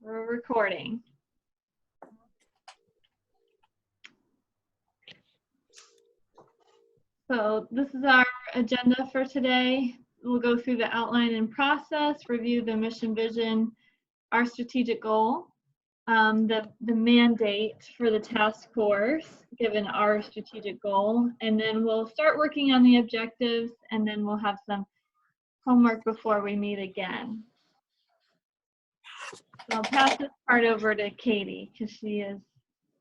We're recording. So this is our agenda for today. We'll go through the outline and process, review the mission vision, our strategic goal, the mandate for the task force, given our strategic goal, and then we'll start working on the objectives, and then we'll have some homework before we meet again. So I'll pass this part over to Katie because she is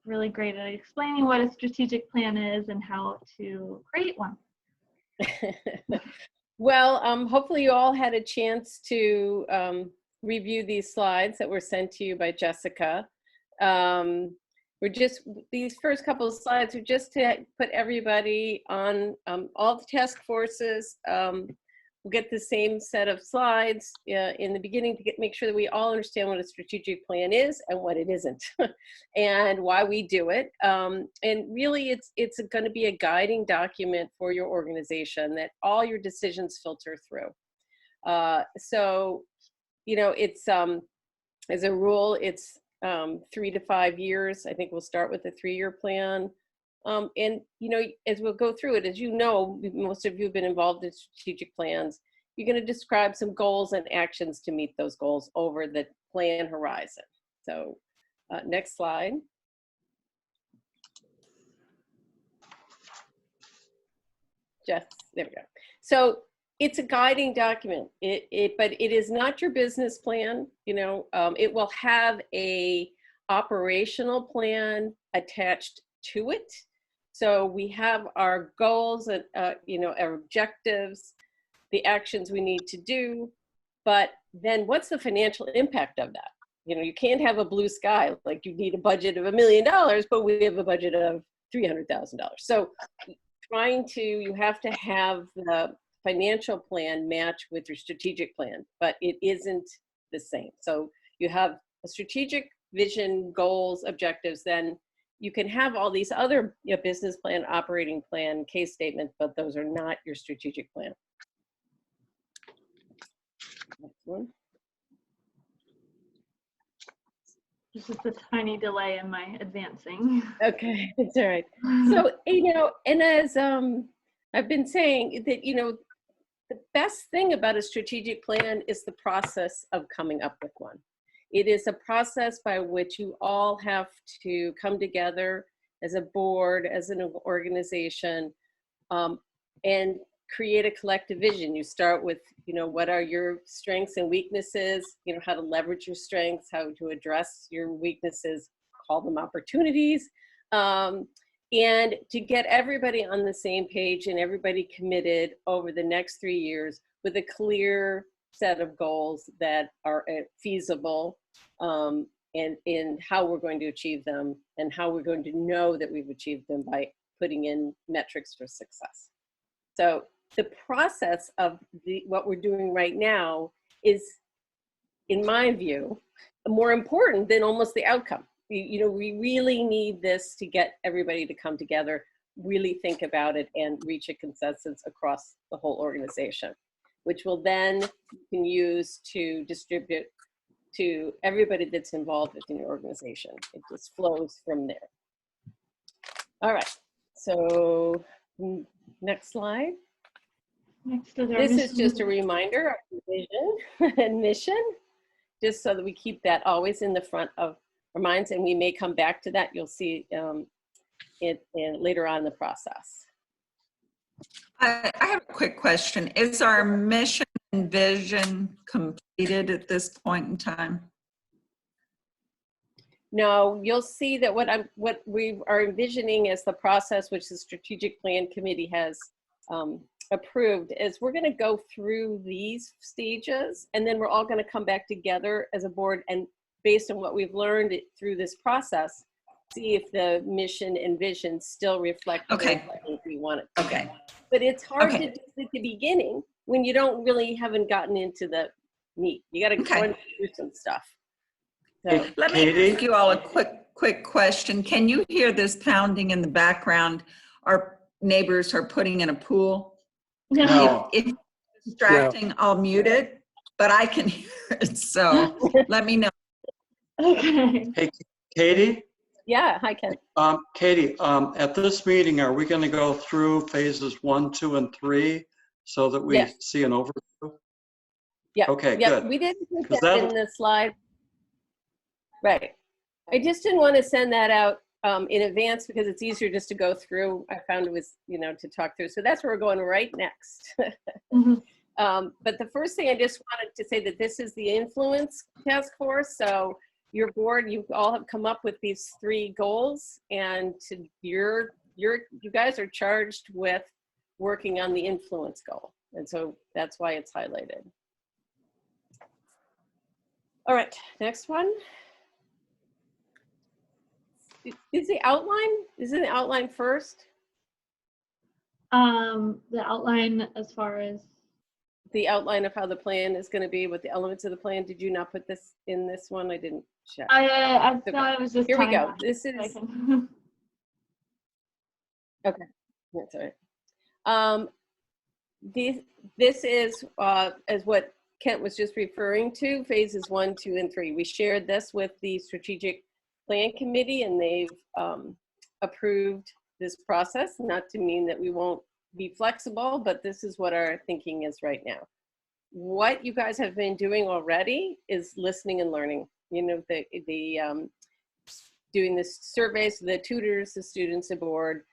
really great at explaining what a strategic plan is and how to create one. Well, hopefully you all had a chance to review these slides that were sent to you by Jessica. These first couple of slides are just to put everybody on all the task forces. We'll get the same set of slides in the beginning to make sure that we all understand what a strategic plan is and what it isn't and why we do it. And really it's going to be a guiding document for your organization that all your decisions filter through. So, you know, it's as a rule, it's 3 to 5 years. I think we'll start with a 3-year plan. And, you know, as we'll go through it, as you know, most of you have been involved in strategic plans, you're going to describe some goals and actions to meet those goals over the plan horizon. So next slide. Just, there we go. So it's a guiding document, but it is not your business plan. You know, it will have a operational plan attached to it. So we have our goals and, you know, our objectives, the actions we need to do, but then what's the financial impact of that? You know, you can't have a blue sky, like you need a budget of $1 million, but we have a budget of $300,000. So you have to have the financial plan match with your strategic plan, but it isn't the same. So you have a strategic vision, goals, objectives, then you can have all these other, you know, business plan, operating plan, case statement, but those are not your strategic plan. Next one. There's just a tiny delay in my advancing. Okay, it's all right. So, you know, and as I've been saying that, you know, the best thing about a strategic plan is the process of coming up with one. It is a process by which you all have to come together as a board, as an organization, and create a collective vision. You start with, you know, what are your strengths and weaknesses, you know, how to leverage your strengths, how to address your weaknesses, call them opportunities, and to get everybody on the same page and everybody committed over the next 3 years with a clear set of goals that are feasible, and in how we're going to achieve them and how we're going to know that we've achieved them by putting in metrics for success. So the process of what we're doing right now is, in my view, more important than almost the outcome. You know, we really need this to get everybody to come together, really think about it, and reach a consensus across the whole organization, which will then you can use to distribute to everybody that's involved within your organization. It just flows from there. All right, so next slide. Next is this is just a reminder of the vision and mission, just so that we keep that always in the front of our minds, and we may come back to that. You'll see it later on in the process. I have a quick question. Is our mission and vision completed at this point in time? No, you'll see that what we are envisioning as the process, which the Strategic Plan Committee has approved, is we're going to go through these stages, and then we're all going to come back together as a board, and based on what we've learned through this process, see if the mission and vision still reflect okay. what we want it to. Okay. But it's hard okay. to do at the beginning when you haven't gotten into the meat. You got to run through some stuff. So let me ask you all a quick question. Can you hear this pounding in the background? Our neighbors are putting in a pool. No. If it's distracting, I'll mute it, but I can hear it. So let me know. Okay. Hey, Katie? Yeah, hi, Ken. Katie, at this meeting, are we going to go through phases 1, 2, and 3 so that we Yes. see an overview? Yeah. Okay, Yeah, good. we didn't put 'Cause that that'll- in the slide. Right. I just didn't want to send that out in advance because it's easier just to go through. I found it was, to talk through. So that's where we're going right next. Mhm. But the first thing I just wanted to say that this is the influence task force. So your board, you all have come up with these 3 goals, and you guys are charged with working on the influence goal. And so that's why it's highlighted. All right, next one. Is the outline first? The outline as far as, The outline of how the plan is going to be, with the elements of the plan. Did you not put this in this one? I didn't check. I Okay. thought it was just. Here we telling go. us This so I is, can- okay, that's all right. This is, as what Kent was just referring to, phases 1, 2, and 3. We shared this with the strategic plan committee, and they've approved this process. Not to mean that we won't be flexible, but this is what our thinking is right now. What you guys have been doing already is listening and learning. Doing this surveys, the tutors, the students, the board.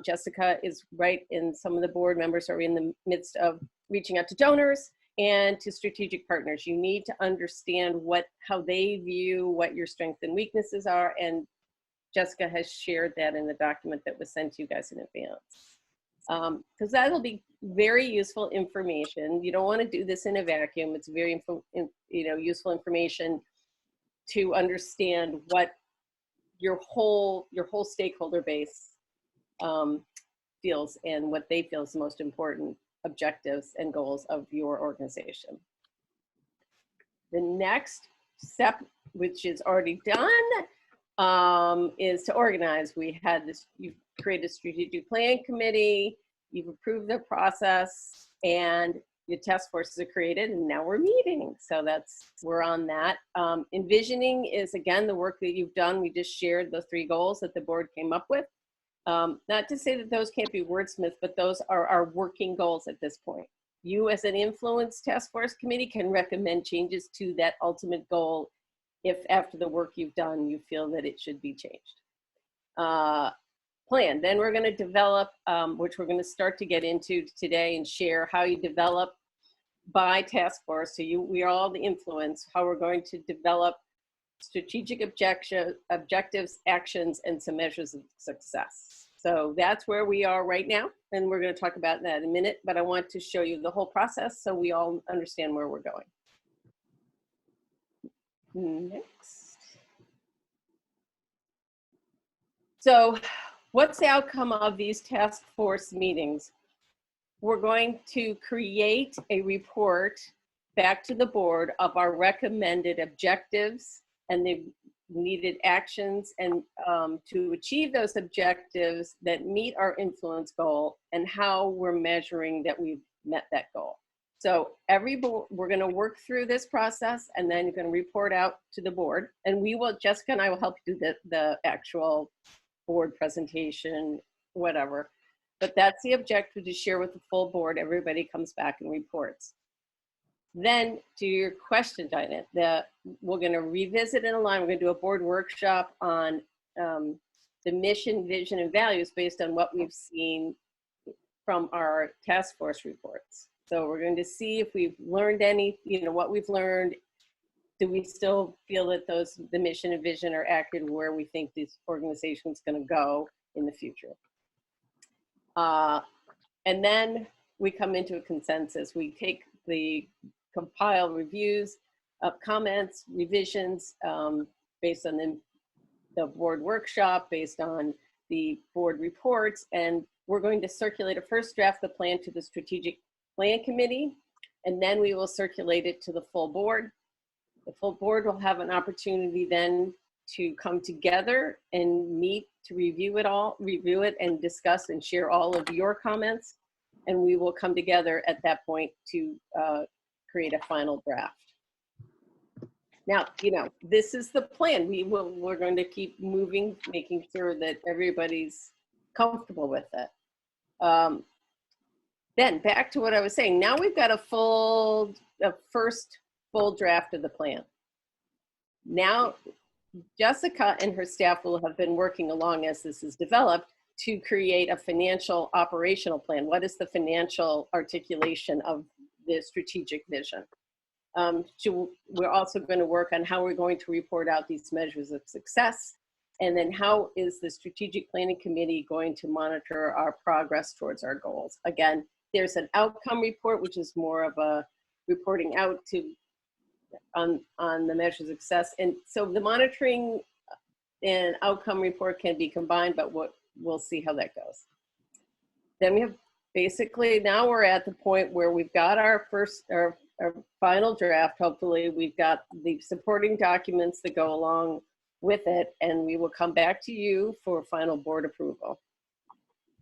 Jessica is right, and some of the board members are in the midst of reaching out to donors and to strategic partners. You need to understand how they view what your strengths and weaknesses are, and Jessica has shared that in the document that was sent to you guys in advance. Because that'll be very useful information. You don't want to do this in a vacuum. It's very useful information to understand what your whole stakeholder base feels, and what they feel is the most important objectives and goals of your organization. The next step, which is already done, is to organize. We had this, you've created a strategic plan committee, you've approved the process, and your task forces are created, and now we're meeting. So we're on that. Envisioning is, again, the work that you've done. We just shared the 3 goals that the board came up with. Not to say that those can't be wordsmithed, but those are our working goals at this point. You, as an influence task force committee, can recommend changes to that ultimate goal if after the work you've done, you feel that it should be changed. Plan. Then we're going to develop, which we're going to start to get into today and share how you develop by task force. So we are all the influence, how we're going to develop strategic objectives, actions, and some measures of success. So that's where we are right now. And we're going to talk about that in a minute, but I want to show you the whole process so we all understand where we're going. Next. So what's the outcome of these task force meetings? We're going to create a report back to the board of our recommended objectives and the needed actions, and to achieve those objectives that meet our influence goal, and how we're measuring that we've met that goal. So we're going to work through this process, and then you're going to report out to the board, and Jessica and I will help you do the actual board presentation, whatever. But that's the objective, to share with the full board. Everybody comes back and reports. Then to your question, Diane, we're going to revisit and align. We're going to do a board workshop on the mission, vision, and values based on what we've seen from our task force reports. So we're going to see if we've learned what we've learned. Do we still feel that the mission and vision are accurate where we think this organization is going to go in the future? And then we come into a consensus. We take the compile reviews of comments, revisions based on the board workshop, based on the board reports, and we're going to circulate a first draft of the plan to the strategic plan committee, and then we will circulate it to the full board. The full board will have an opportunity then to come together and meet to review it and discuss and share all of your comments, and we will come together at that point to create a final draft. Now, you know, this is the plan. We're going to keep moving, making sure that everybody's comfortable with it. Then back to what I was saying. Now we've got a first full draft of the plan. Now, Jessica and her staff will have been working along as this is developed to create a financial operational plan. What is the financial articulation of the strategic vision? We're also going to work on how we're going to report out these measures of success. And then how is the strategic planning committee going to monitor our progress towards our goals? Again, there's an outcome report, which is more of a reporting out on the measures of success. And so the monitoring and outcome report can be combined, but we'll see how that goes. Then we have basically, now we're at the point where we've got our final draft. Hopefully we've got the supporting documents that go along with it, and we will come back to you for final board approval.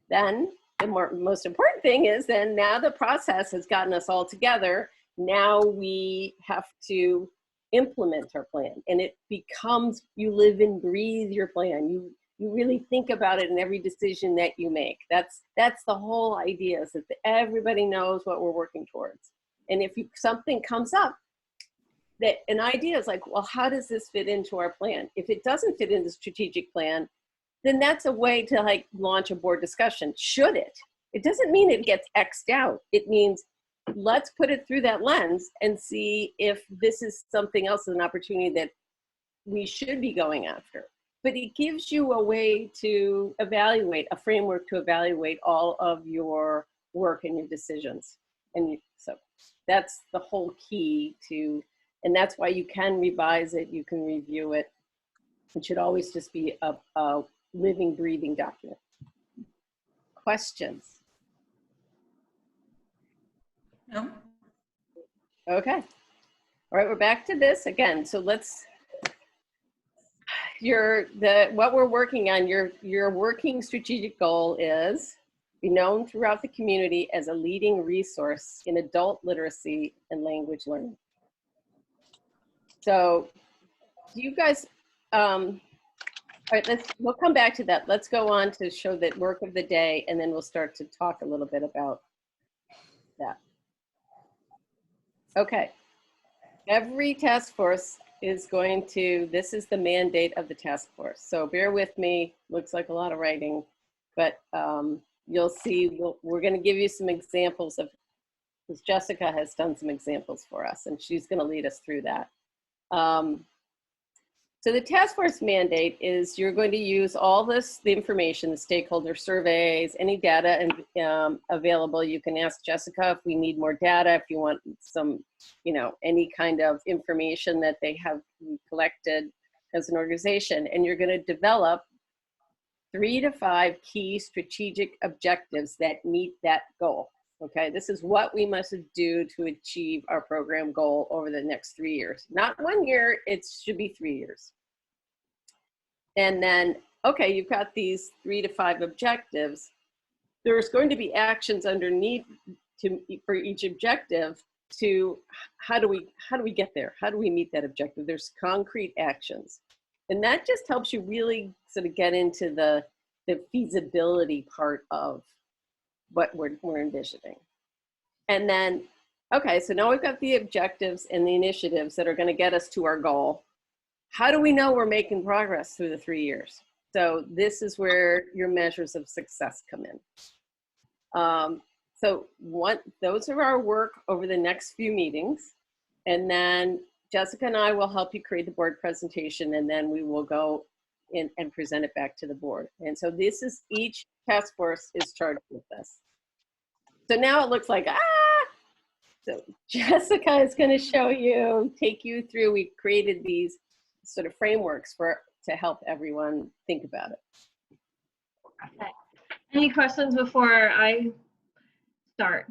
Then the most important thing is then now the process has gotten us all together. Now we have to implement our plan, and it becomes, you live and breathe your plan. You really think about it in every decision that you make. That's the whole idea, is that everybody knows what we're working towards. And if something comes up, that an idea is like, well, how does this fit into our plan? If it doesn't fit in the strategic plan, then that's a way to like launch a board discussion. Should it? It doesn't mean it gets X'd out. It means let's put it through that lens and see if this is something else, an opportunity that we should be going after. But it gives you a way to evaluate, a framework to evaluate all of your work and your decisions. And so that's the whole key to, and that's why you can revise it, you can review it. It should always just be a living, breathing document. Questions? No? Okay. All right, we're back to this again. So let's, what we're working on, your working strategic goal is be known throughout the community as a leading resource in adult literacy and language learning. So do you guys, all right, we'll come back to that. Let's go on to show the work of the day, and then we'll start to talk a little bit about that. Okay, every task force is going to, this is the mandate of the task force. So bear with me, looks like a lot of writing, but you'll see, we're gonna give you some examples of, because Jessica has done some examples for us, and she's gonna lead us through that. So the task force mandate is you're going to use all the information, the stakeholder surveys, any data available. You can ask Jessica if we need more data, if you want some, any kind of information that they have collected as an organization. And you're going to develop 3 to 5 key strategic objectives that meet that goal. Okay, this is what we must do to achieve our program goal over the next 3 years. Not 1 year, it should be 3 years. And then, okay, you've got these 3 to 5 objectives. There's going to be actions underneath for each objective to how do we get there? How do we meet that objective? There's concrete actions. And that just helps you really sort of get into the feasibility part of what we're envisioning. And then, okay, so now we've got the objectives and the initiatives that are going to get us to our goal. How do we know we're making progress through the 3 years? So this is where your measures of success come in. Those are our work over the next few meetings. And then Jessica and I will help you create the board presentation, and then we will go in and present it back to the board. And so this is, each task force is charged with this. So now it looks like, so Jessica is going to show you, take you through, we created these sort of frameworks to help everyone think about it. Okay. Any questions before I start?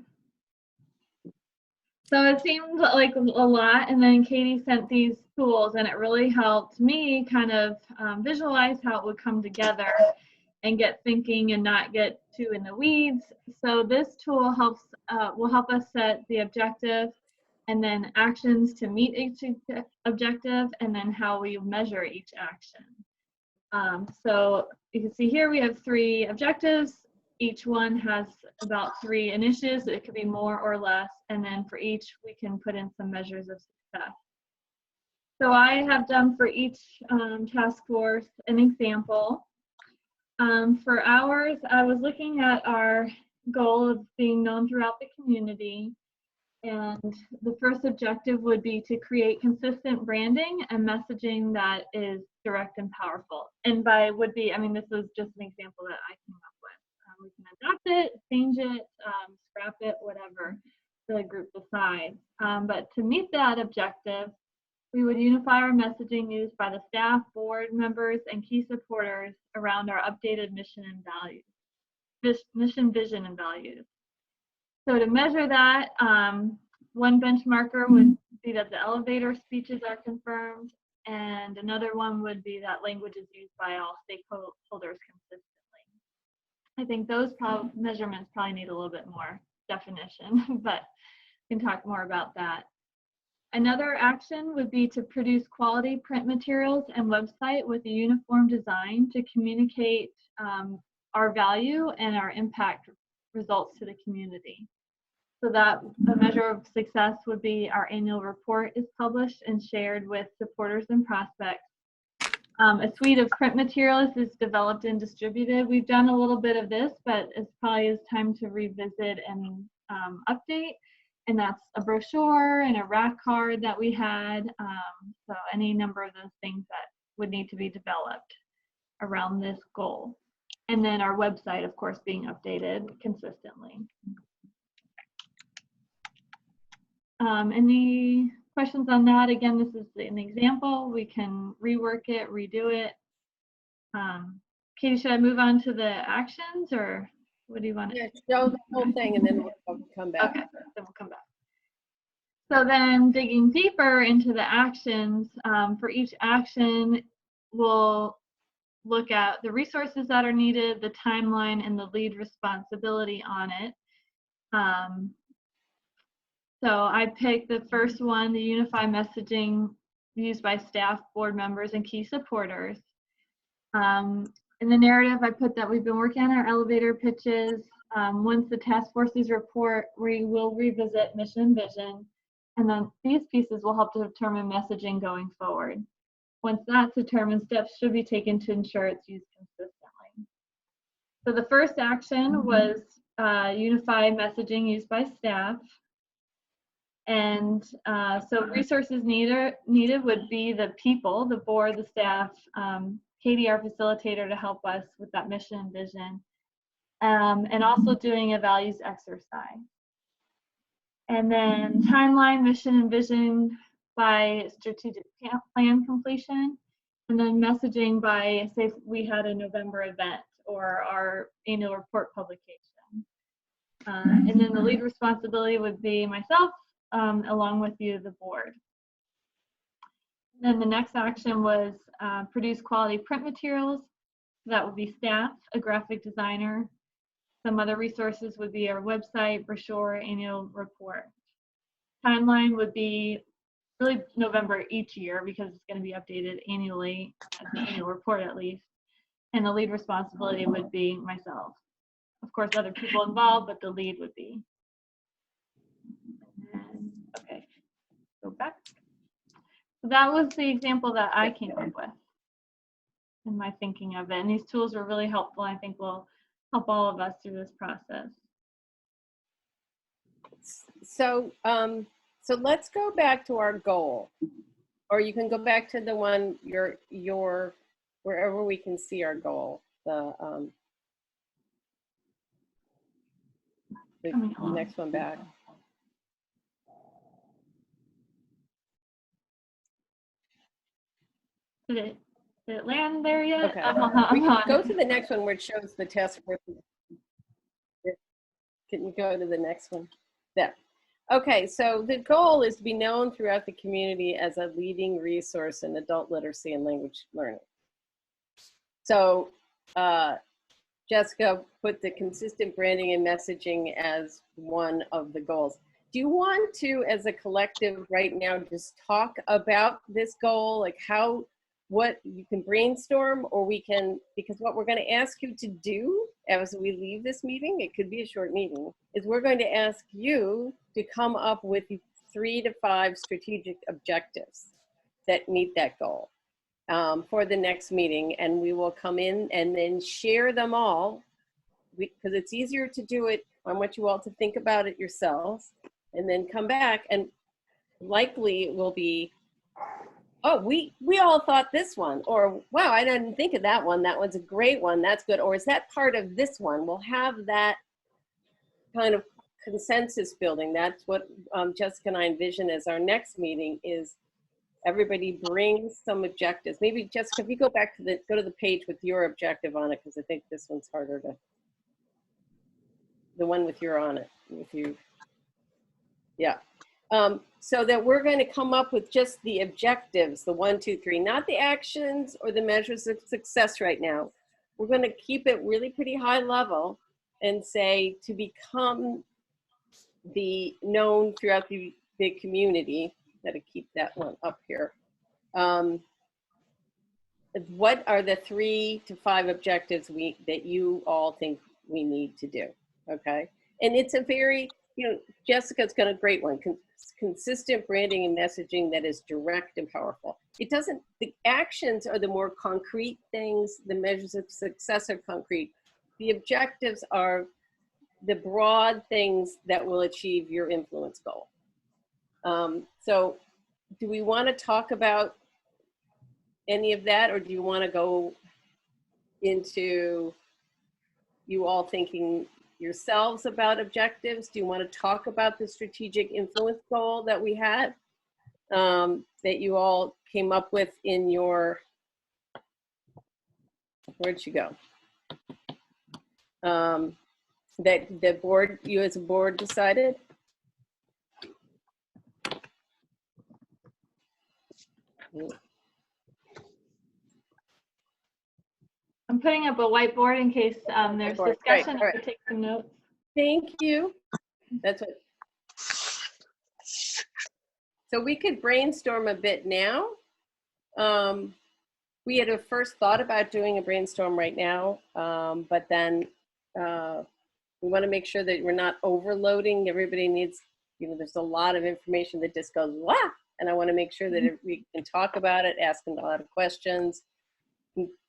So it seemed like a lot, and then Katie sent these tools, and it really helped me kind of visualize how it would come together and get thinking and not get too in the weeds. So this tool will help us set the objective, and then actions to meet each objective, and then how we measure each action. So you can see here we have 3 objectives. Each one has about 3 initiatives. It could be more or less, and then for each we can put in some measures of success. So I have done for each task force an example. For ours, I was looking at our goal of being known throughout the community. And the first objective would be to create consistent branding and messaging that is direct and powerful. And by would be, I mean, this was just an example that I came up with. We can adapt it, change it, scrap it, whatever the group decides. But to meet that objective, we would unify our messaging used by the staff, board members, and key supporters around our updated mission and values, mission, vision, and values. So to measure that, one benchmarker would be that the elevator speeches are confirmed, and another one would be that language is used by all stakeholders consistently. I think those measurements probably need a little bit more definition, but we can talk more about that. Another action would be to produce quality print materials and website with a uniform design to communicate our value and our impact results to the community. So that a measure of success would be our annual report is published and shared with supporters and prospects. A suite of print materials is developed and distributed. We've done a little bit of this, but it's probably time to revisit and update. And that's a brochure and a rack card that we had. So any number of those things that would need to be developed around this goal. And then our website, of course, being updated consistently. Any questions on that? Again, this is an example. We can rework it, redo it. Katie, should I move on to the actions, or what do you want? Yeah, show the whole thing and then we'll come back. Okay, then we'll come back. So then digging deeper into the actions, for each action, we'll look at the resources that are needed, the timeline, and the lead responsibility on it. So I picked the first one, the unify messaging used by staff, board members, and key supporters. In the narrative, I put that we've been working on our elevator pitches. Once the task forces report, we will revisit mission and vision. And then these pieces will help to determine messaging going forward. Once that's determined, steps should be taken to ensure it's used consistently. So the first action was unify messaging used by staff. And so resources needed would be the people, the board, the staff, Katie, our facilitator, to help us with that mission and vision, and also doing a values exercise. And then timeline, mission, and vision by strategic plan completion, and then messaging by, say, if we had a November event or our annual report publication. And then the lead responsibility would be myself, along with you, the board. Then the next action was produce quality print materials. That would be staff, a graphic designer. Some other resources would be our website, brochure, annual report. Timeline would be really November each year because it's going to be updated annually, the annual report at least. And the lead responsibility would be myself. Of course, other people involved, but the lead would be. And, okay, go back. So that was the example that I came up with in my thinking of it. And these tools are really helpful. I think will help all of us through this process. So, so let's go back to our goal, or you can go back to the one your wherever we can see our goal. The next one back. Did it land there yet? Okay. I'm We can on. go to the next one where it shows the task force. Can you go to the next one? There. Okay, so the goal is to be known throughout the community as a leading resource in adult literacy and language learning. So Jessica put the consistent branding and messaging as one of the goals. do you want to, as a collective right now, just talk about this goal, like what you can brainstorm, or we can, because what we're going to ask you to do as we leave this meeting, it could be a short meeting, is we're going to ask you to come up with 3 to 5 strategic objectives that meet that goal for the next meeting. And we will come in and then share them all, because it's easier to do it. I want you all to think about it yourselves and then come back, and likely it will be, oh, we all thought this one, or wow, I didn't think of that one. That one's a great one. That's good. Or is that part of this one? We'll have that kind of consensus building. That's what Jessica and I envision as our next meeting, is everybody brings some objectives. Maybe Jessica, if you go back to the page with your objective on it, because I think this one's harder to, the one with your on it, with you. Yeah. So that we're going to come up with just the objectives, the 1, 2, 3, not the actions or the measures of success right now. We're going to keep it really pretty high level and say, to become the known throughout the community. Got to keep that one up here. What are the 3 to 5 objectives that you all think we need to do? Okay. And it's a very, Jessica's got a great one. Consistent branding and messaging that is direct and powerful. The actions are the more concrete things. The measures of success are concrete. The objectives are the broad things that will achieve your influence goal. So do we want to talk about any of that, or do you want to go into you all thinking yourselves about objectives? Do you want to talk about the strategic influence goal that we had, that you all came up with in your, where'd you go? That the board, you as a board decided? I'm putting up a whiteboard in case there's Whiteboard, discussion. great, all I could take some notes. Thank you. That's what. So we could brainstorm a bit now. We had a first thought about doing a brainstorm right now, but then we want to make sure that we're not overloading. Everybody needs, there's a lot of information that just goes, wah! And I want to make sure that we can talk about it, asking a lot of questions.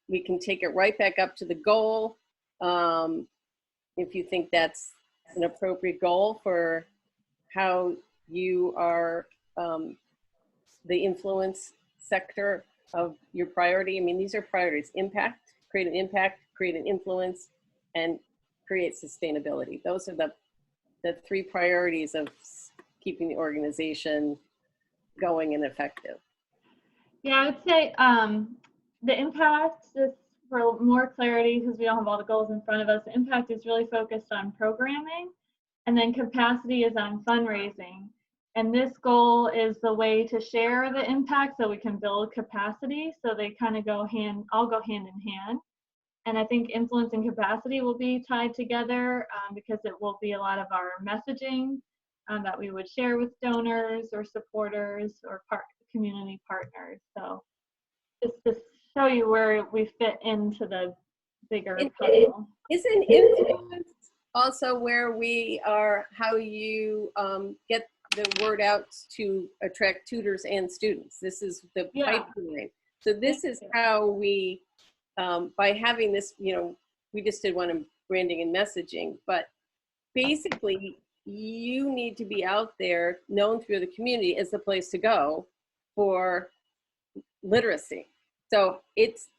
We can take it right back up to the goal. If you think that's an appropriate goal for how you are the influence sector of your priority. I mean, these are priorities: impact, create an influence, and create sustainability. Those are the 3 priorities of keeping the organization going and effective. Yeah, I would say the impact, just for more clarity, because we don't have all the goals in front of us, the impact is really focused on programming, and then capacity is on fundraising. And this goal is the way to share the impact so we can build capacity. So they kind of all go hand in hand. And I think influence and capacity will be tied together because it will be a lot of our messaging that we would share with donors or supporters or community partners. So just to show you where we fit into the bigger puzzle. Isn't influence also where we are, how you get the word out to attract tutors and students? This is the pipeline. So this is how we, by having this, we just did one on branding and messaging, but basically you need to be out there, known through the community as the place to go for literacy. So it's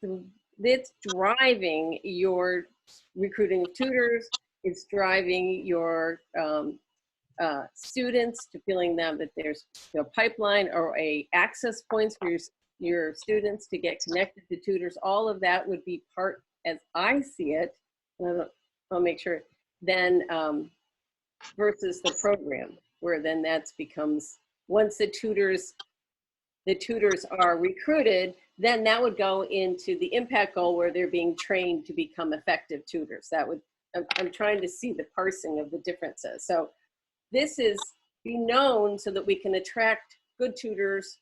driving your recruiting of tutors. It's driving your students to feeling them that there's a pipeline or a access points for your students to get connected to tutors. All of that would be part, as I see it, I'll make sure, then versus the program, where then that becomes, once the tutors are recruited, then that would go into the impact goal where they're being trained to become effective tutors. That would, I'm trying to see the parsing of the differences. So this is be known so that we can attract good tutors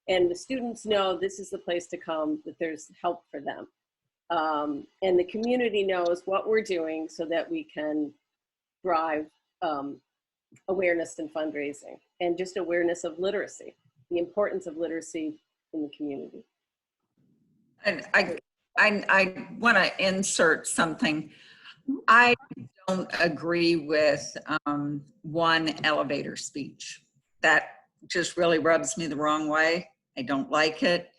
and the students know this is the place to come, that there's help for them. And the community knows what we're doing so that we can drive awareness and fundraising and just awareness of literacy, the importance of literacy in the community. And I want to insert something. I don't agree with one elevator speech. That just really rubs me the wrong way. I don't like it.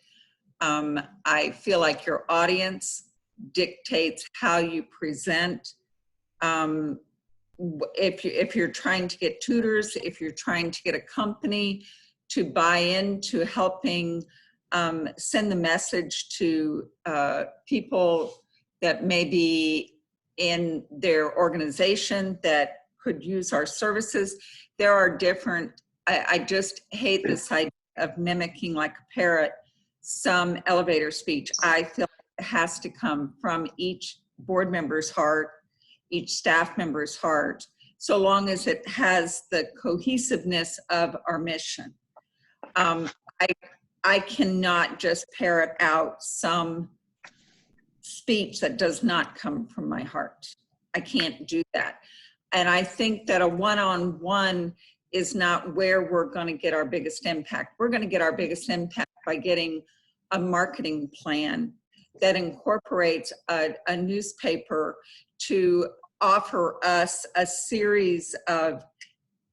I feel like your audience dictates how you present. If you're trying to get tutors, if you're trying to get a company to buy into helping send the message to people that may be in their organization that could use our services, there are different, I just hate this idea of mimicking like a parrot some elevator speech. I feel it has to come from each board member's heart, each staff member's heart, so long as it has the cohesiveness of our mission. I cannot just parrot out some speech that does not come from my heart. I can't do that. And I think that a one-on-one is not where we're going to get our biggest impact. We're going to get our biggest impact by getting a marketing plan that incorporates a newspaper to offer us a series of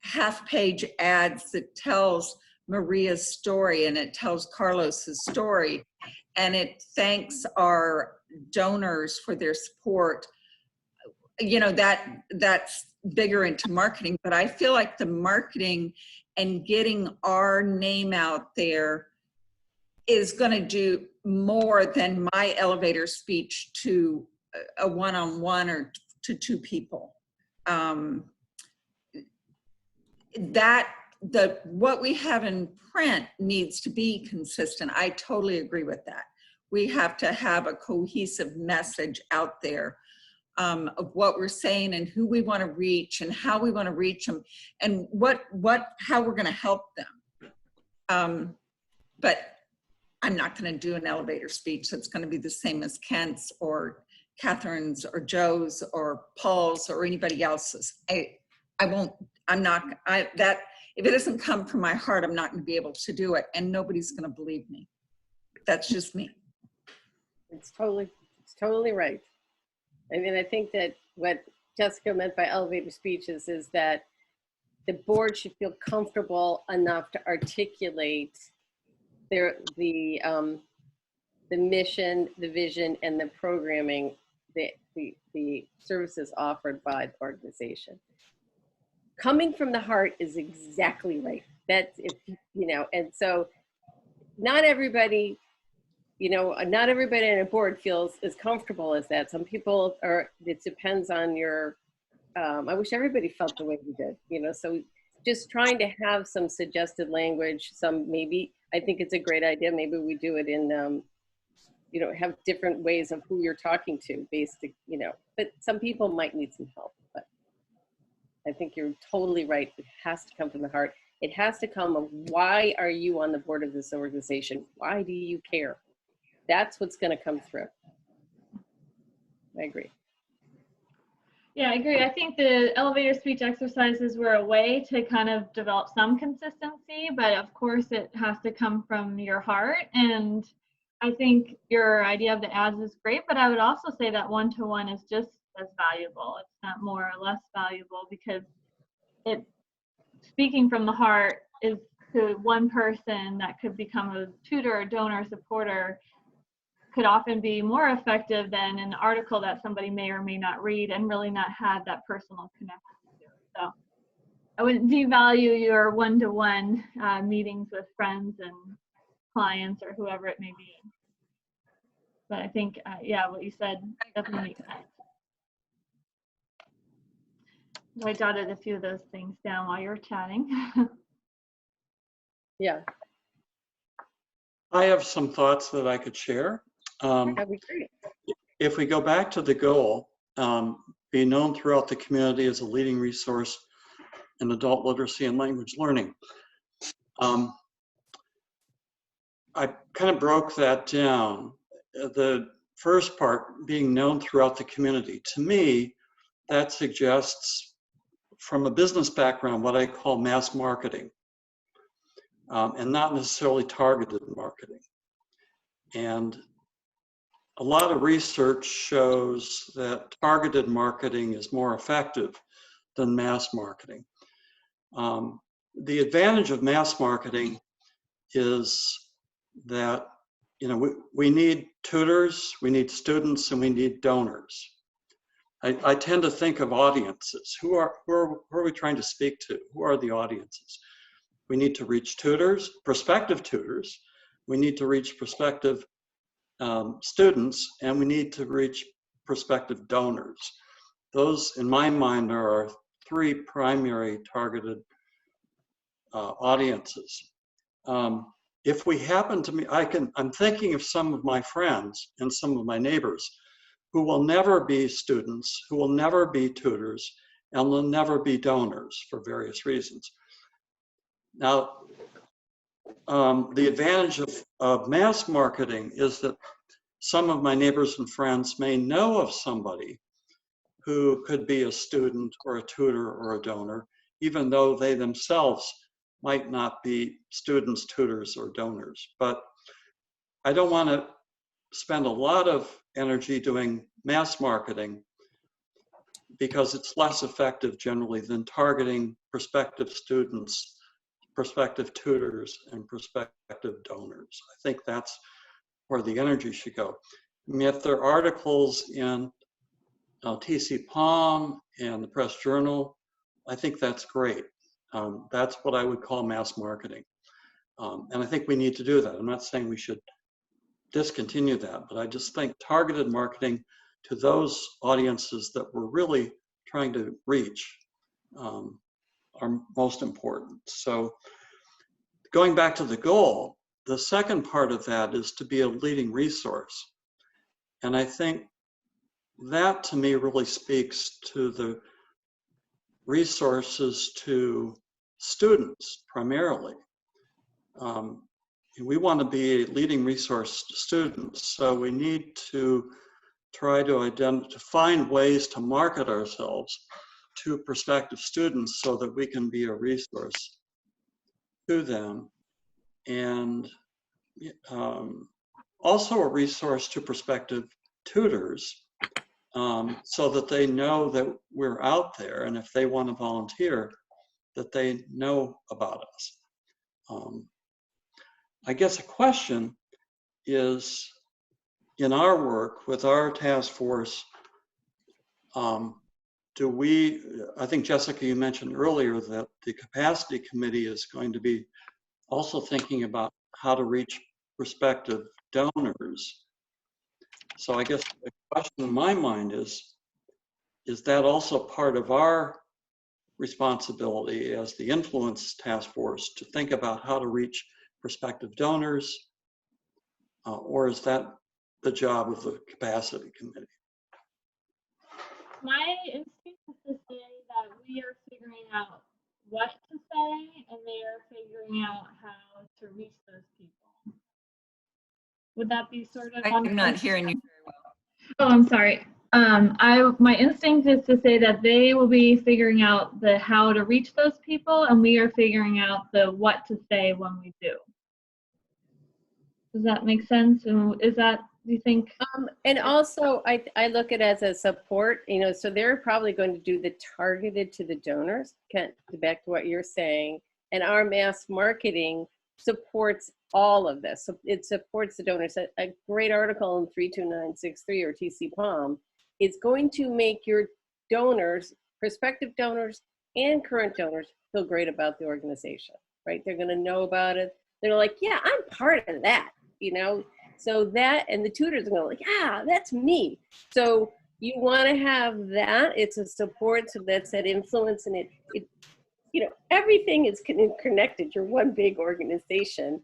half-page ads that tells Maria's story and it tells Carlos's story, and it thanks our donors for their support. You know, that's bigger into marketing, but I feel like the marketing and getting our name out there is going to do more than my elevator speech to a one-on-one or to two people. What we have in print needs to be consistent. I totally agree with that. We have to have a cohesive message out there of what we're saying and who we want to reach and how we want to reach them and how we're going to help them. But I'm not going to do an elevator speech that's going to be the same as Kent's or Catherine's or Joe's or Paul's or anybody else's. If it doesn't come from my heart, I'm not going to be able to do it, and nobody's going to believe me. That's just me. It's totally right. I mean, I think that what Jessica meant by elevator speeches is that the board should feel comfortable enough to articulate the mission, the vision, and the programming, the services offered by the organization. Coming from the heart is exactly right. That's, if you know, and so not everybody, not everybody on a board feels as comfortable as that. Some people are, it depends on your, I wish everybody felt the way we did, so just trying to have some suggested language, maybe, I think it's a great idea. Maybe we do it in, have different ways of who you're talking to based, but some people might need some help, but I think you're totally right. It has to come from the heart. It has to come of, why are you on the board of this organization? Why do you care? That's what's going to come through. I agree. Yeah, I agree. I think the elevator speech exercises were a way to kind of develop some consistency, but of course it has to come from your heart. And I think your idea of the ads is great, but I would also say that one-to-one is just as valuable. It's not more or less valuable, because speaking from the heart is to one person that could become a tutor, donor, supporter, could often be more effective than an article that somebody may or may not read and really not have that personal connection to. So I wouldn't devalue your one-to-one meetings with friends and clients or whoever it may be. But I think, yeah, what you said definitely makes sense. I jotted a few of those things down while you were chatting. Yeah. I have some thoughts that I could share. That'd be great. If we go back to the goal, be known throughout the community as a leading resource in adult literacy and language learning. I kind of broke that down. The first part being known throughout the community. To me, that suggests, from a business background, what I call mass marketing, and not necessarily targeted marketing. And a lot of research shows that targeted marketing is more effective than mass marketing. The advantage of mass marketing is that, you know, we need tutors, we need students, and we need donors. I tend to think of audiences. Who are we trying to speak to? Who are the audiences? We need to reach tutors, prospective tutors. We need to reach prospective students, and we need to reach prospective donors. Those, in my mind, are our three primary targeted audiences. If we happen to me, I'm thinking of some of my friends and some of my neighbors who will never be students, who will never be tutors, and will never be donors for various reasons. Now, the advantage of mass marketing is that some of my neighbors and friends may know of somebody who could be a student or a tutor or a donor, even though they themselves might not be students, tutors, or donors. But I don't want to spend a lot of energy doing mass marketing because it's less effective generally than targeting prospective students, prospective tutors, and prospective donors. I think that's where the energy should go. I mean, if there are articles in TC Palm and the Press Journal, I think that's great. That's what I would call mass marketing. And I think we need to do that. I'm not saying we should discontinue that, but I just think targeted marketing to those audiences that we're really trying to reach are most important. So going back to the goal, the second part of that is to be a leading resource. And I think that to me really speaks to the resources to students primarily. We want to be a leading resource to students, so we need to try to find ways to market ourselves to prospective students so that we can be a resource to them, and also a resource to prospective tutors, so that they know that we're out there, and if they want to volunteer, that they know about us. I guess a question is, in our work with our task force, I think Jessica, you mentioned earlier that the capacity committee is going to be also thinking about how to reach prospective donors. So I guess the question in my mind is that also part of our responsibility as the Influence Task Force to think about how to reach prospective donors, or is that the job of the capacity committee? My instinct is to say that we are figuring out what to say, and they are figuring out how to reach those people. Would that be sort of? I'm not hearing you very well. Oh, I'm sorry. My instinct is to say that they will be figuring out the how to reach those people, and we are figuring out the what to say when we do. Does that make sense? And is that, do you think? And also, I look at it as a support, so they're probably going to do the targeted to the donors, back to what you're saying, and our mass marketing supports all of this. So it supports the donors. A great article in 32963 or TC Palm is going to make your donors, prospective donors and current donors, feel great about the organization, right? They're going to know about it. They're like, yeah, I'm part of that, So that, and the tutors are going like, yeah, that's me. So you want to have that. It's a support, so that's that influence, and it everything is connected. You're one big organization.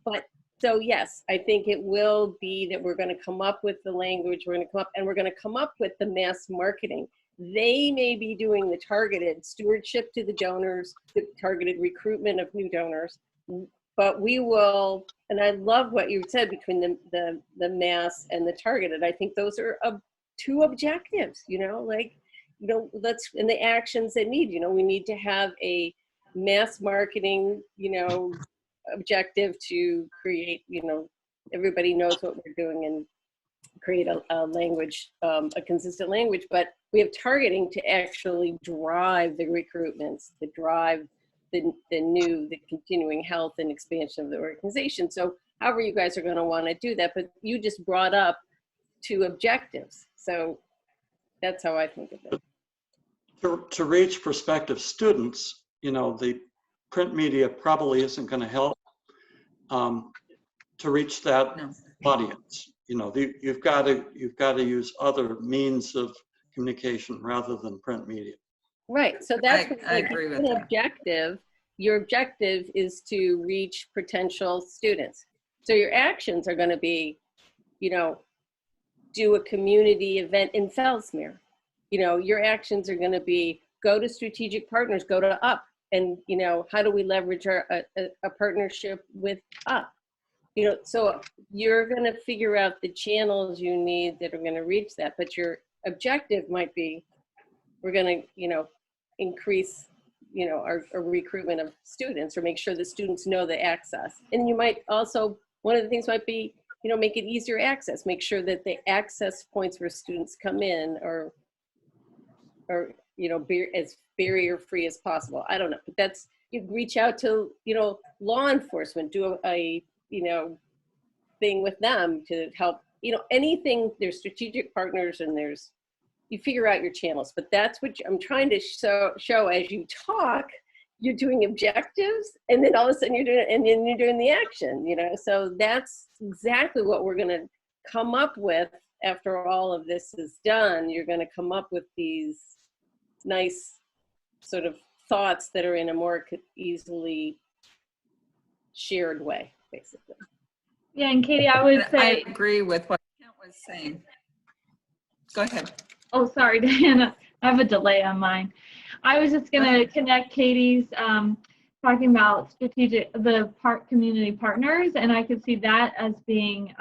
But so yes, I think it will be that we're going to come up with the language, we're going to come up with the mass marketing. They may be doing the targeted stewardship to the donors, the targeted recruitment of new donors, but we will, and I love what you said between the mass and the targeted. I think those are two objectives, let's, and the actions that need, we need to have a mass marketing, objective to create, everybody knows what we're doing and create a language, a consistent language, but we have targeting to actually drive the recruitments, to drive the continuing health and expansion of the organization. So however you guys are going to want to do that, but you just brought up two objectives. So that's how I think of it. To reach prospective students, the print media probably isn't going to help to reach that audience. You've got to use other means of communication rather than print media. Right. So that's I agree with that. Objective. Your objective is to reach potential students. So your actions are going to be, do a community event in Fellsmere. Your actions are going to be go to strategic partners, go to UP, and how do we leverage a partnership with UP? So you're going to figure out the channels you need that are going to reach that, but your objective might be, we're going to, increase, our recruitment of students, or make sure the students know the access. And you might also, one of the things might be, make it easier access, make sure that the access points where students come in are as barrier-free as possible. I don't know, but that's, you reach out to, law enforcement, do a thing with them to help, anything. There's strategic partners and you figure out your channels, but that's what I'm trying to show as you talk. You're doing objectives, and then all of a sudden you're doing the action, so that's exactly what we're going to come up with after all of this is done. You're going to come up with these nice sort of thoughts that are in a more easily shared way, basically. Yeah, and Katie, I would say, I agree with what Kent was saying. Go ahead. oh, sorry, Diana, I have a delay on mine. I was just going to connect Katie's talking about the community partners, and I could see that as being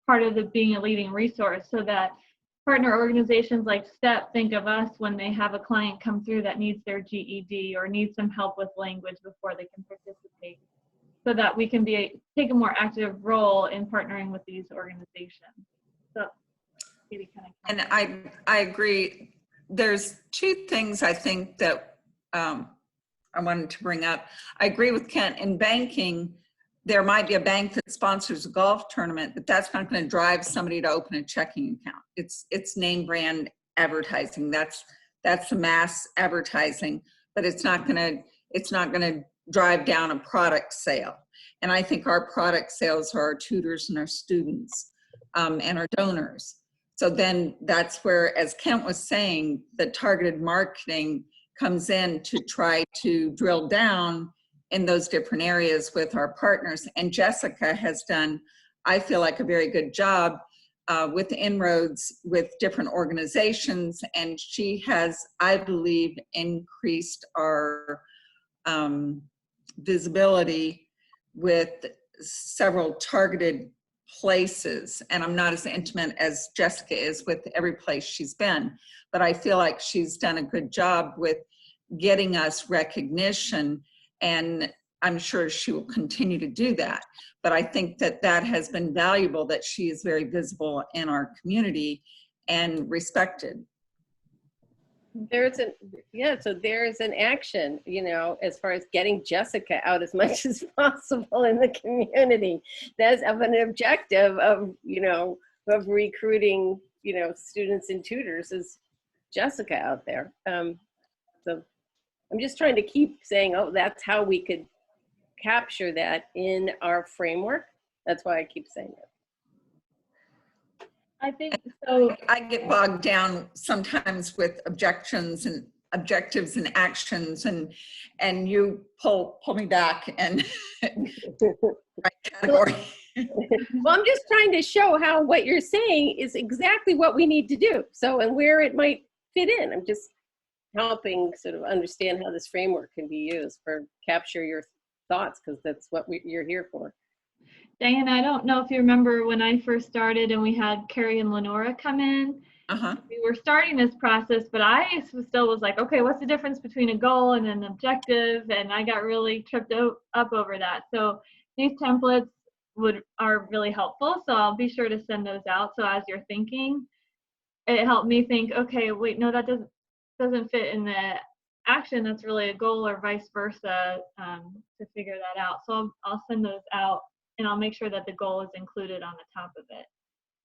part of being a leading resource, so that partner organizations like STEP think of us when they have a client come through that needs their GED or needs some help with language before they can participate, so that we can take a more active role in partnering with these organizations. So, Katie, and I agree. There's two things I think that I wanted to bring up. I agree with Kent. In banking, there might be a bank that sponsors a golf tournament, but that's not going to drive somebody to open a checking account. It's name brand advertising. That's the mass advertising, but it's not going to drive down a product sale. And I think our product sales are our tutors and our students and our donors. So then that's where, as Kent was saying, the targeted marketing comes in to try to drill down in those different areas with our partners. And Jessica has done, I feel like, a very good job with inroads with different organizations. And she has, I believe, increased our visibility with several targeted places. And I'm not as intimate as Jessica is with every place she's been, but I feel like she's done a good job with getting us recognition, and I'm sure she will continue to do that. But I think that has been valuable, that she is very visible in our community and respected. So there's an action, as far as getting Jessica out as much as possible in the community. That's of an objective of, of recruiting, students and tutors, is Jessica out there. So I'm just trying to keep saying, oh, that's how we could capture that in our framework. That's why I keep saying it. I think so. I get bogged down sometimes with objectives and actions, and you pull me back and right category. Well, I'm just trying to show how what you're saying is exactly what we need to do. So, and where it might fit in. I'm just helping sort of understand how this framework can be used for capture your thoughts, because that's what you're here for. Diana, I don't know if you remember when I first started and we had Carrie and Lenora come in. Uh-huh. We were starting this process, but I still was like, okay, what's the difference between a goal and an objective? And I got really tripped up over that. So these templates are really helpful. So I'll be sure to send those out. So as you're thinking, it helped me think, okay, wait, no, that doesn't fit in the action. That's really a goal, or vice versa, to figure that out. So I'll send those out, and I'll make sure that the goal is included on the top of it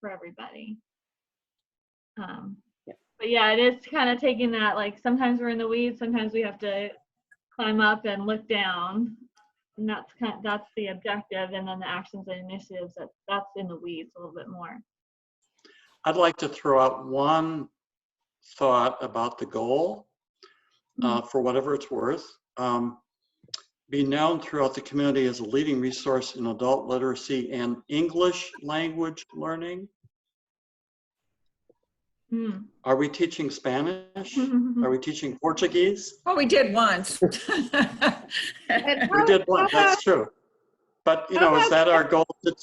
for everybody. But yeah, it is kind of taking that, like, sometimes we're in the weeds, sometimes we have to climb up and look down, and that's the objective, and then the actions and initiatives, that's in the weeds a little bit more. I'd like to throw out one thought about the goal, for whatever it's worth. Be known throughout the community as a leading resource in adult literacy and English language learning. Are we teaching Spanish? Are we teaching Portuguese? Well, we did once. We did one, that's true. But, you know, is that our goal, to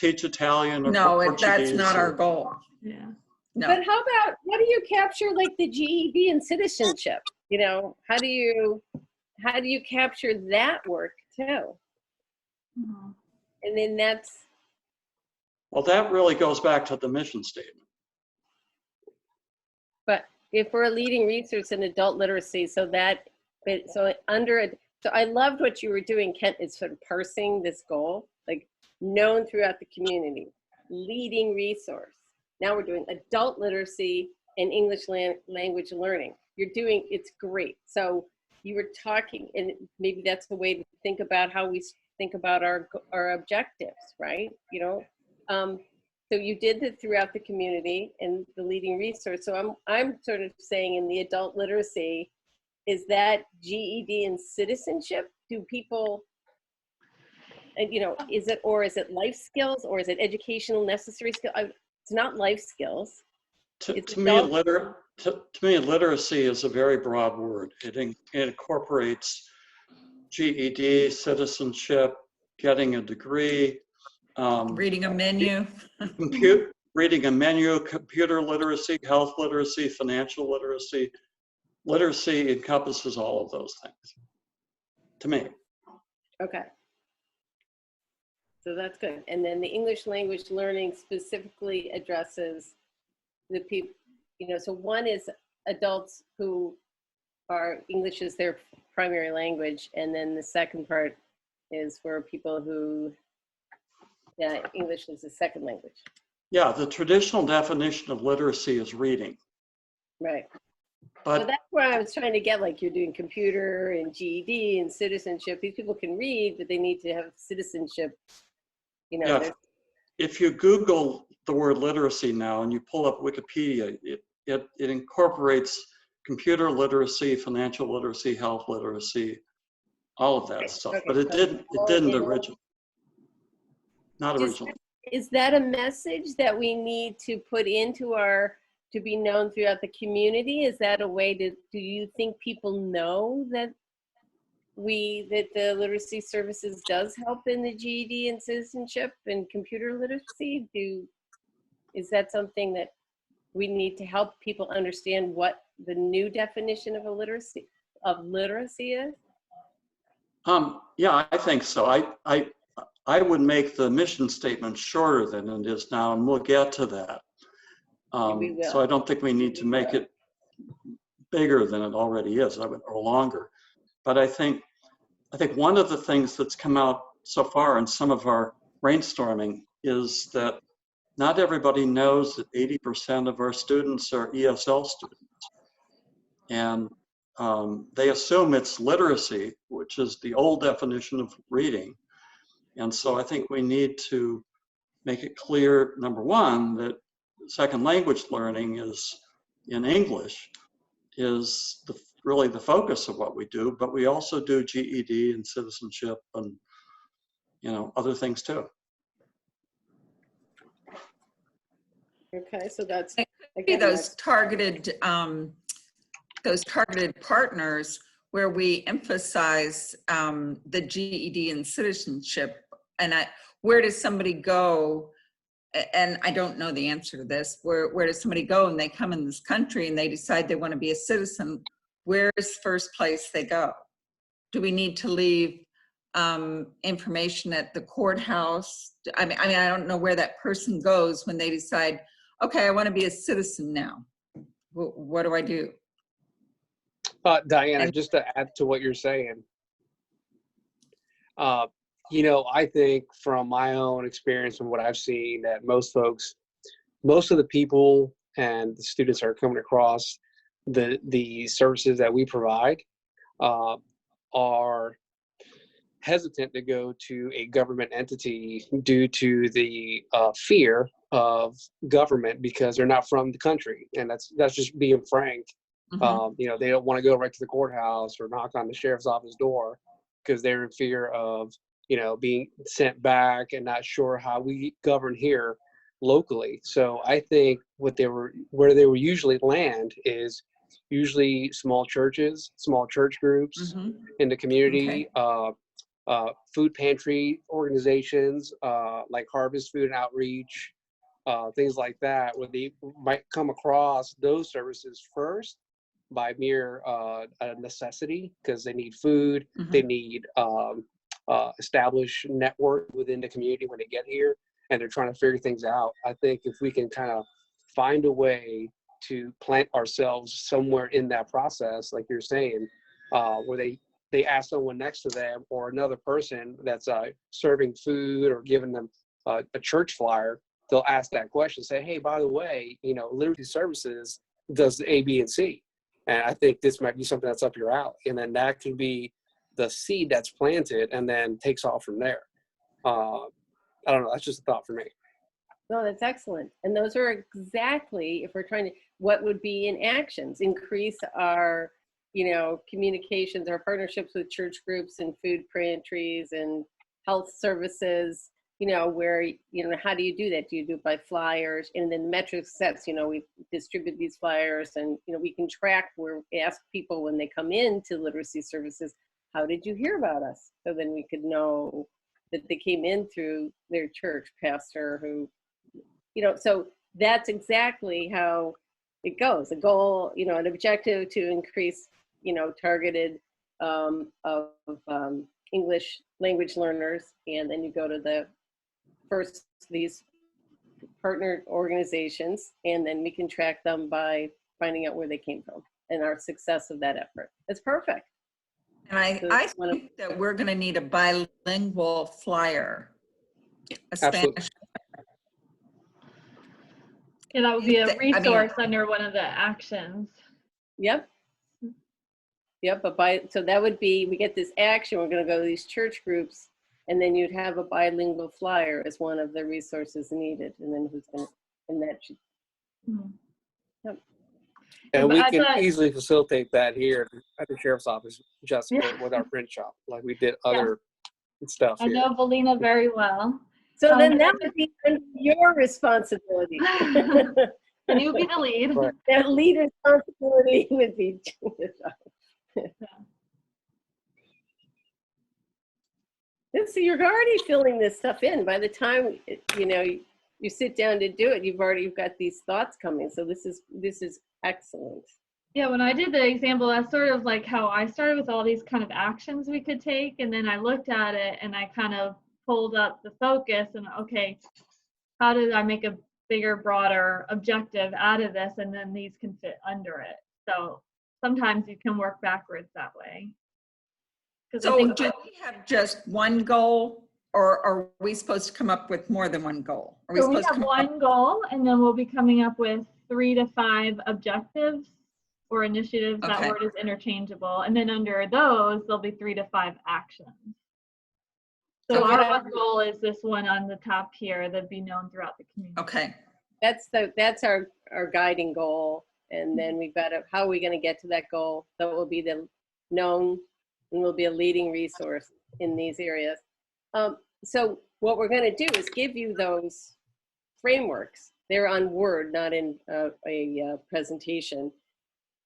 teach Italian or No, Portuguese? that's not our goal. Yeah. No. But how do you capture like the GED and citizenship? You know, how do you capture that work too? And then Well, that really goes back to the mission statement. but if we're a leading resource in adult literacy, so I loved what you were doing, Kent, is sort of parsing this goal, like known throughout the community, leading resource. Now we're doing adult literacy and English language learning. It's great. So you were talking, and maybe that's the way to think about how we think about our objectives, right? You know, so you did it throughout the community and the leading resource. So I'm sort of saying in the adult literacy, is that GED and citizenship? Do people, and you know, is it life skills, or is it educational necessary skill? It's not life skills. To me, literacy is a very broad word. It incorporates GED, citizenship, getting a degree, Reading a menu. reading a menu, computer literacy, health literacy, financial literacy. Literacy encompasses all of those things, to me. Okay. So that's good. And then the English language learning specifically addresses the people, you know, so one is adults who are English is their primary language. And then the second part is for people who English is a second language. Yeah, the traditional definition of literacy is reading. Right. But so that's where I was trying to get, like, you're doing computer and GED and citizenship. These people can read, but they need to have citizenship. You know, yeah, if you Google the word literacy now and you pull up Wikipedia, it incorporates computer literacy, financial literacy, health literacy, all of that stuff. Okay, but it didn't originally. Not originally. Is that a message that we need to put into to be known throughout the community? Is that a way do you think people know that the literacy services does help in the GED and citizenship and computer literacy? Is that something that we need to help people understand what the new definition of literacy is? Yeah, I think so. I would make the mission statement shorter than it is now, and we'll get to that. So I don't think we need to make it bigger than it already is, or longer. But I think one of the things that's come out so far in some of our brainstorming is that not everybody knows that 80% of our students are ESL students. And they assume it's literacy, which is the old definition of reading. And so I think we need to make it clear, number one, that second language learning is in English is really the focus of what we do, but we also do GED and citizenship and, you know, other things too. Okay, so that's. Again, those targeted partners where we emphasize the GED and citizenship. And where does somebody go? And I don't know the answer to this. Where does somebody go and they come in this country and they decide they want to be a citizen? Where's first place they go? Do we need to leave information at the courthouse? I mean, I don't know where that person goes when they decide, okay, I want to be a citizen now. What do I do? Diana, just to add to what you're saying, you know, I think from my own experience and what I've seen that most of the people and the students that are coming across the services that we provide are hesitant to go to a government entity due to the fear of government because they're not from the country. And that's just being frank. Mhm. You know, they don't want to go right to the courthouse or knock on the sheriff's office door because they're in fear of, you know, being sent back and not sure how we govern here locally. So I think where they will usually land is usually small churches, small church groups Mhm. in the community, food pantry organizations like Harvest Food and Outreach, things like that, where they might come across those services first by mere necessity because they need food, they need established network within the community when they get here, and they're trying to figure things out. I think if we can kind of find a way to plant ourselves somewhere in that process, like you're saying, where they ask someone next to them or another person that's serving food or giving them a church flyer, they'll ask that question, say, hey, by the way, you know, Literacy Services does A, B, and C. And I think this might be something that's up your alley. And then that can be the seed that's planted and then takes off from there. I don't know. That's just a thought for me. No, that's excellent. And those are exactly, if we're trying to, what would be in actions, increase our, you know, communications, our partnerships with church groups and food pantries and health services, you know, where, you know, how do you do that? Do you do it by flyers? And then metric sets, you know, we distribute these flyers and, you know, we can track where we ask people when they come into Literacy Services, how did you hear about us? So then we could know that they came in through their church pastor who, you know, so that's exactly how it goes. A goal, you know, an objective to increase, you know, targeted of English language learners. And then you go to the first, these partner organizations, and then we can track them by finding out where they came from and our success of that effort. It's perfect. And I think that we're going to need a bilingual flyer, a Absolutely. Spanish. Yeah, that would be a I mean- resource under one of the actions. Yep. Yep, so that would be, we get this action, we're gonna go to these church groups, and then you'd have a bilingual flyer as one of the resources needed, and then who's gonna, and that should, Mhm. And But we I can thought- easily facilitate that here at the sheriff's office, Jessica, Yeah. with our print shop, like we did other stuff I here. know Valina very well. so then Um, that would be under your responsibility. And you'll be the lead. Right. That lead responsibility would be. So you're already filling this stuff in. By the time, you know, you sit down to do it, you've got these thoughts coming. So this is excellent. Yeah, when I did the example, that's sort of like how I started with all these kind of actions we could take. And then I looked at it and I kind of pulled up the focus and, okay, how did I make a bigger, broader objective out of this? And then these can fit under it. So sometimes you can work backwards that way. So do we have just one goal, or are we supposed to come up with more than one goal? Are So we supposed to have come up- one goal, and then we'll be coming up with 3 to 5 objectives or initiatives. That Okay. word is interchangeable. And then under those, there'll be 3 to 5 actions. So Okay. our one goal is this one on the top here that'd be known throughout the community. Okay. That's our guiding goal. And then we've got how are we going to get to that goal? So it will be the known and will be a leading resource in these areas. So what we're going to do is give you those frameworks They're on Word, not in a presentation,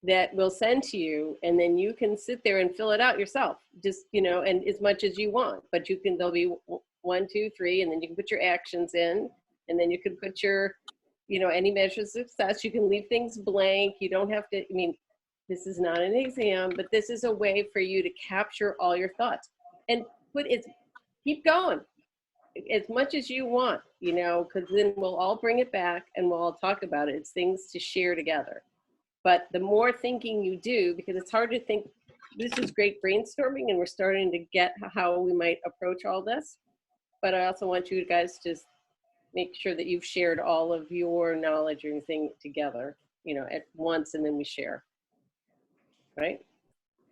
that we'll send to you, and then you can sit there and fill it out yourself, just, you know, and as much as you want. But you can, there'll be 1, 2, 3, and then you can put your actions in, and then you can put your, you know, any measures of success. You can leave things blank. You don't have to, I mean, this is not an exam, but this is a way for you to capture all your thoughts and put it, keep going as much as you want, you know, because then we'll all bring it back and we'll all talk about it. It's things to share together. But the more thinking you do, because it's hard to think, this is great brainstorming and we're starting to get how we might approach all this. But I also want you guys to make sure that you've shared all of your knowledge or anything together, you know, at once, and then we share. Right?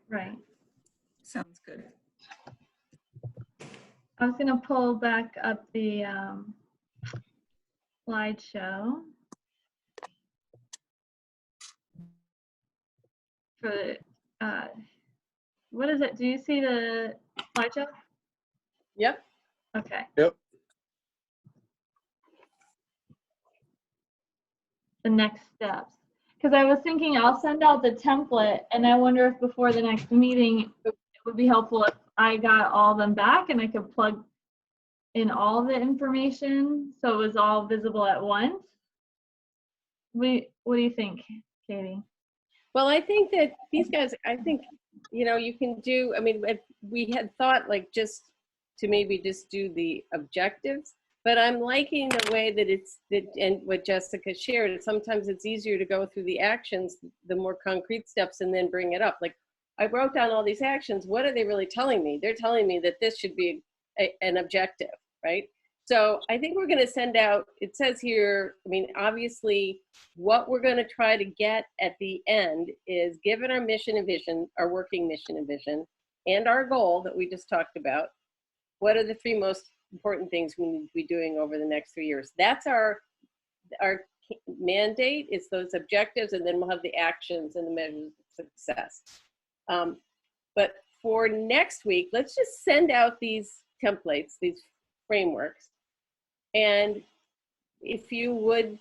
Right. Sounds good. I was gonna pull back up the slideshow for what is it? Do you see the slideshow? Yep. Okay. Yep. The next steps. Because I was thinking I'll send out the template, and I wonder if before the next meeting it would be helpful if I got all of them back and I could plug in all the information so it was all visible at once. What do you think, Katie? Well, I think that these guys, I think, you know, you can do, I mean, we had thought like just to maybe just do the objectives, but I'm liking the way that it's, and what Jessica shared, sometimes it's easier to go through the actions, the more concrete steps, and then bring it up. Like, I wrote down all these actions. What are they really telling me? They're telling me that this should be an objective, right? So I think we're going to send out, it says here, I mean, obviously, what we're going to try to get at the end is, given our mission and vision, our working mission and vision, and our goal that we just talked about, what are the 3 most important things we need to be doing over the next 3 years? That's our mandate, is those objectives, and then we'll have the actions and the measures of success. But for next week, let's just send out these templates, these frameworks. And if you would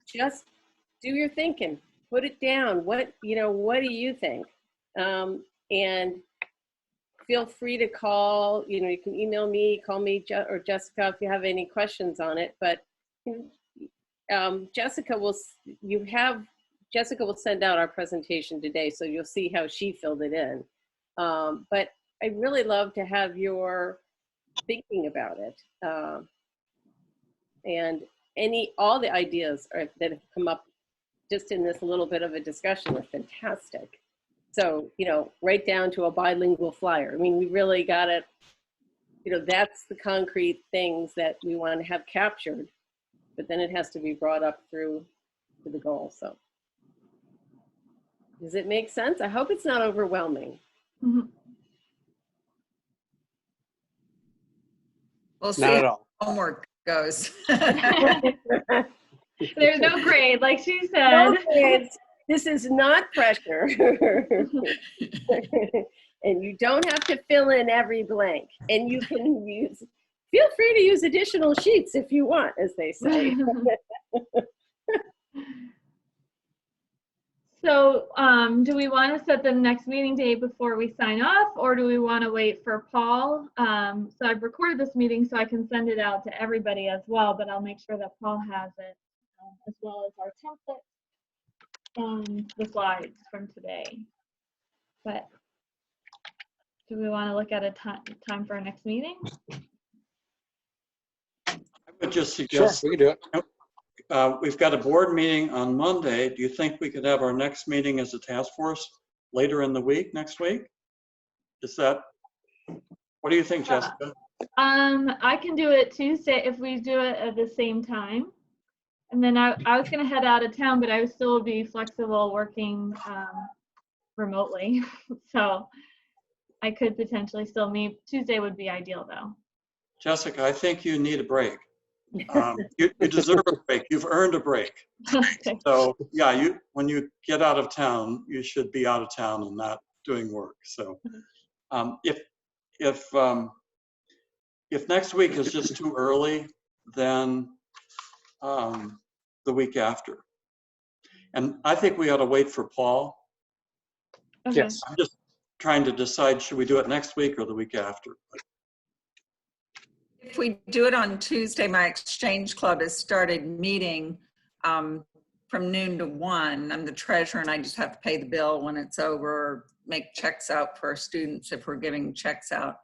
just do your thinking, put it down. What do you think? And feel free to call, you know, you can email me, call me, or Jessica if you have any questions on it. But Jessica will send out our presentation today, so you'll see how she filled it in. But I'd really love to have your thinking about it. And all the ideas that have come up just in this little bit of a discussion are fantastic. So, you know, right down to a bilingual flyer. I mean, we really got it, you know, that's the concrete things that we want to have captured, but then it has to be brought up through to the goal. So does it make sense? I hope it's not overwhelming. Mm-hmm. We'll see Not at how all. homework goes. There's no grade, like she said. No kids, this is not pressure. And you don't have to fill in every blank. And you can feel free to use additional sheets if you want, as they say. So do we want to set the next meeting date before we sign off, or do we want to wait for Paul? So I've recorded this meeting so I can send it out to everybody as well, but I'll make sure that Paul has it, as well as our template and the slides from today. But do we want to look at a time for our next meeting? I would just Sure, suggest, we can do it. we've got a board meeting on Monday. Do you think we could have our next meeting as a task force later in the week, next week? What do you think, Jessica? I can do it Tuesday if we do it at the same time. And then I was going to head out of town, but I would still be flexible working remotely. So I could potentially still meet. Tuesday would be ideal, though. Jessica, I think you need a break. You deserve a break. You've earned a break. Okay. So yeah, when you get out of town, you should be out of town and not doing work. So if next week is just too early, then the week after. And I think we ought to wait for Paul. Okay. Yes. I'm just trying to decide, should we do it next week or the week after? If we do it on Tuesday, my exchange club has started meeting from noon to 1. I'm the treasurer and I just have to pay the bill when it's over, make checks out for our students if we're giving checks out.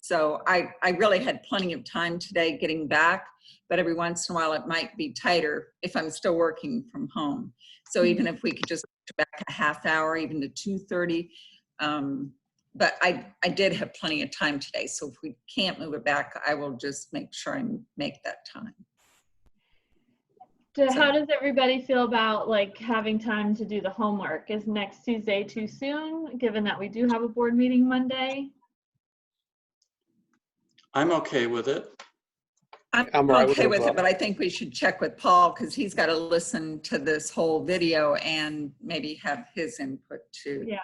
So I really had plenty of time today getting back, but every once in a while it might be tighter if I'm still working from home. So even if we could just go back a half hour, even to 2:30, but I did have plenty of time today. So if we can't move it back, I will just make sure I make that time. So how does everybody feel about like having time to do the homework? Is next Tuesday too soon, given that we do have a board meeting Monday? I'm okay with it. I'm I'm all right with okay it as with well. it, but I think we should check with Paul because he's got to listen to this whole video and maybe have his input too. Yeah.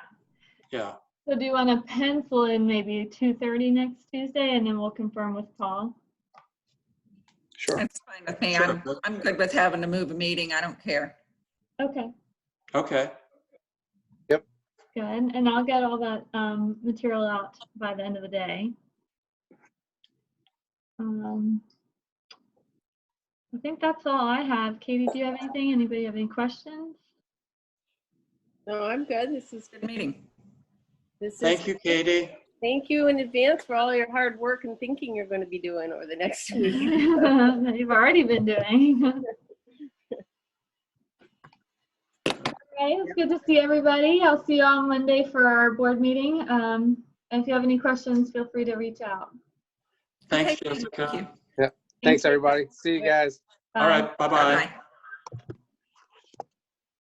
Yeah. So do you want to pencil in maybe 2:30 next Tuesday and then we'll confirm with Paul? Sure. That's fine with me. Sure. I'm good with having to move a meeting. I don't care. Okay, Okay. good. And I'll get all that material out by the end of the day. I think that's all I have. Katie, do you have anything? Anybody have any questions? No, I'm good. This is Good meeting. Thank you, Katie. Thank you in advance for all your hard work and thinking you're going to be doing over the next week. That you've already been doing. Okay, it's good to see everybody. I'll see you on Monday for our board meeting. And if you have any questions, feel free to reach out. Thanks, Okay, Jessica. thank you. Thanks, everybody. See you guys. All right. Bye-bye. Bye-bye.